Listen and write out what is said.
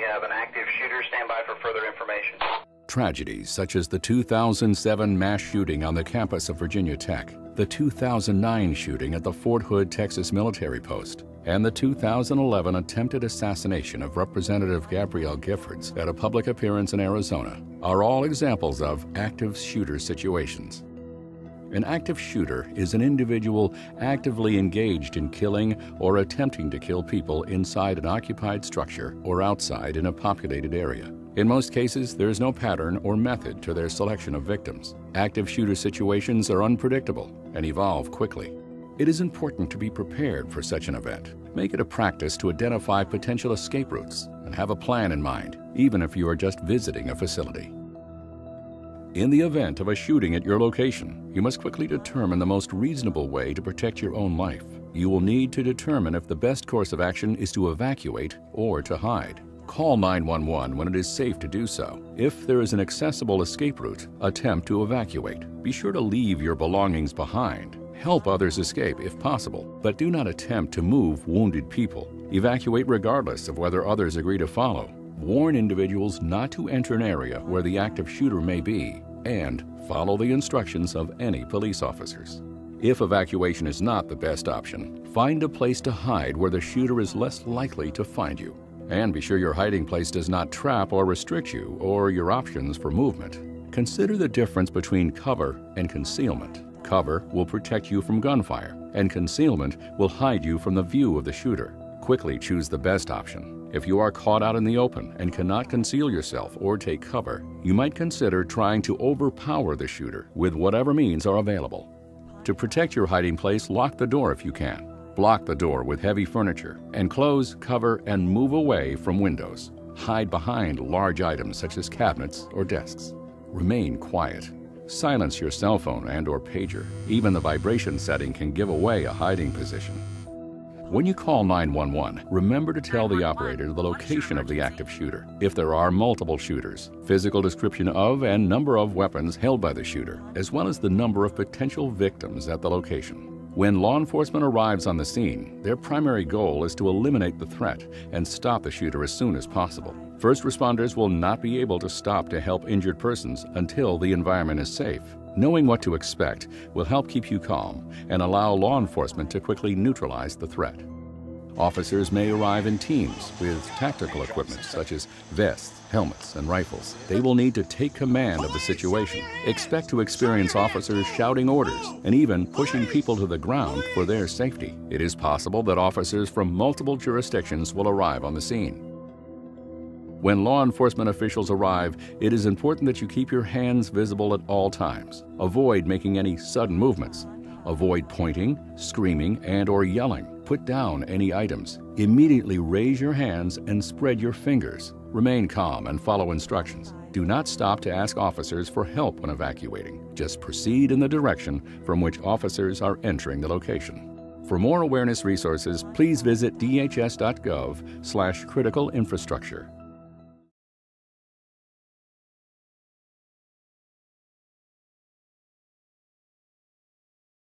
have an active shooter. Stand by for further information. Tragedies such as the 2007 mass shooting on the campus of Virginia Tech, the 2009 shooting at the Fort Hood, Texas military post, and the 2011 attempted assassination of Representative Gabrielle Giffords at a public appearance in Arizona are all examples of active shooter situations. An active shooter is an individual actively engaged in killing or attempting to kill people inside an occupied structure or outside in a populated area. In most cases, there is no pattern or method to their selection of victims. Active shooter situations are unpredictable and evolve quickly. It is important to be prepared for such an event. Make it a practice to identify potential escape routes and have a plan in mind, even if you are just visiting a facility. In the event of a shooting at your location, you must quickly determine the most reasonable way to protect your own life. You will need to determine if the best course of action is to evacuate or to hide. Call 911 when it is safe to do so. If there is an accessible escape route, attempt to evacuate. Be sure to leave your belongings behind. Help others escape if possible, but do not attempt to move wounded people. Evacuate regardless of whether others agree to follow. Warn individuals not to enter an area where the active shooter may be, and follow the instructions of any police officers. If evacuation is not the best option, find a place to hide where the shooter is less likely to find you. And be sure your hiding place does not trap or restrict you or your options for movement. Consider the difference between cover and concealment. Cover will protect you from gunfire, and concealment will hide you from the view of the shooter. Quickly choose the best option. If you are caught out in the open and cannot conceal yourself or take cover, you might consider trying to overpower the shooter with whatever means are available. To protect your hiding place, lock the door if you can. Block the door with heavy furniture and close, cover, and move away from windows. Hide behind large items such as cabinets or desks. Remain quiet. Silence your cell phone and/or pager. Even the vibration setting can give away a hiding position. When you call 911, remember to tell the operator the location of the active shooter. If there are multiple shooters, physical description of and number of weapons held by the shooter, as well as the number of potential victims at the location. When law enforcement arrives on the scene, their primary goal is to eliminate the threat and stop the shooter as soon as possible. First responders will not be able to stop to help injured persons until the environment is safe. Knowing what to expect will help keep you calm and allow law enforcement to quickly neutralize the threat. Officers may arrive in teams with tactical equipment such as vests, helmets, and rifles. They will need to take command of the situation. Expect to experience officers shouting orders and even pushing people to the ground for their safety. It is possible that officers from multiple jurisdictions will arrive on the scene. When law enforcement officials arrive, it is important that you keep your hands visible at all times. Avoid making any sudden movements. Avoid pointing, screaming, and/or yelling. Put down any items. Immediately raise your hands and spread your fingers. Remain calm and follow instructions. Do not stop to ask officers for help when evacuating. Just proceed in the direction from which officers are entering the location. For more awareness resources, please visit dhs.gov/critical infrastructure.